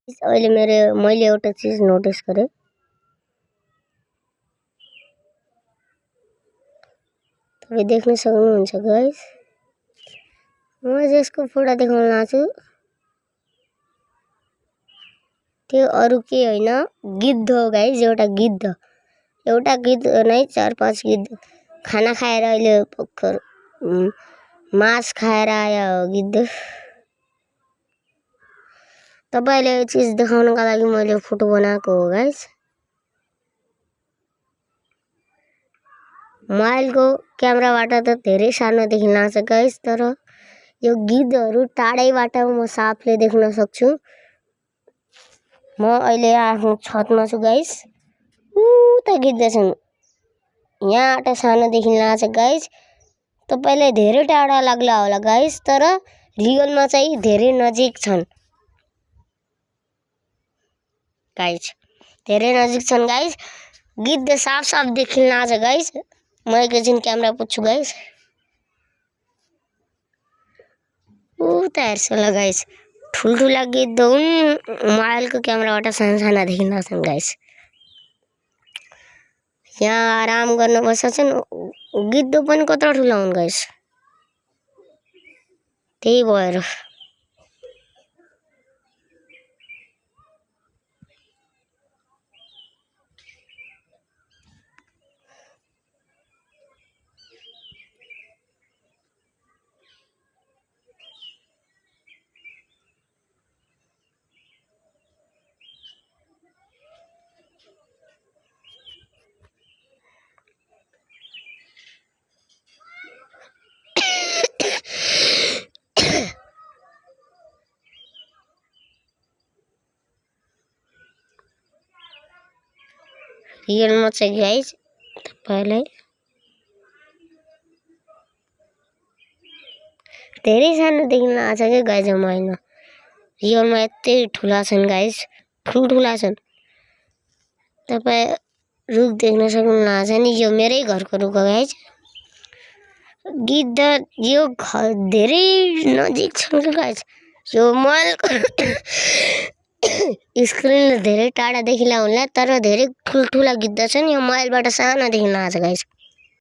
अहिले मैले एउटा चीज नोटिस गरेँ। तपाईँ देख्न सक्नुहुन्छ गाइस, म यसको फोटो देखाउन लाग्छु। त्यो अरू के होइन, गिद्ध हो गाइस। एउटा गिद्ध नै 4-5 गिद्ध खाना खाएर अहिले भर्खर मांस खाएर आयो गिद्ध। तपाईलाई यो चीज देखाउनका लागि मैले फोटो बनाएको हो गाइस। मोबाइलको क्यामेराबाट त धेरै सानो देखिन लाग्छ गाइस, तर यो गिद्धहरू टाढैबाट म साफले देख्न सक्छु। म अहिले आफ्नो छतमा छु गाइस। उता गिद्ध छन्, यहाँबाट सानो देखिन लाग्छ गाइस। तपाईलाई धेरै टाढा लाग्ला होला गाइस, तर रियलमा चाहिँ धेरै नजिक छन् गाइस। धेरै नजिक छन् गाइस। गिद्ध साफ देखिन लाग्छ गाइस। म एकैछिन क्यामेरा पुग्छु गाइस। उता हेर्छु ल गाइस, ठुल्ठुला गिद्ध हुन्। मोबाइलको क्यामेराबाट साना देखिन लाग्छन् गाइस। यहाँ आराम गर्न बसेछन्। गिद्ध पनि कत्रो ठुला हुन् गाइस, त्यही भएर। रियलमा चाहिँ गाइस तपाईलाई धेरै सानो देखिन लाग्छ कि गाइस। मोबाइलमा रियलमा यति ठुला छन् गाइस, ठुल्ठुला छन्। तपाईँ रुख देख्न सक्नुहुन्छ नि, यो मेरै घरको रुख हो गाइस। गिद्ध यो धेरै नजिक छन् कि गाइस। यो मोबाइलको स्क्रिन धेरै टाढा देखिला होला, तर धेरै ठुल्ठुला गिद्ध छन्। यो मोबाइलबाट सानो देखिन लाग्छ गाइस।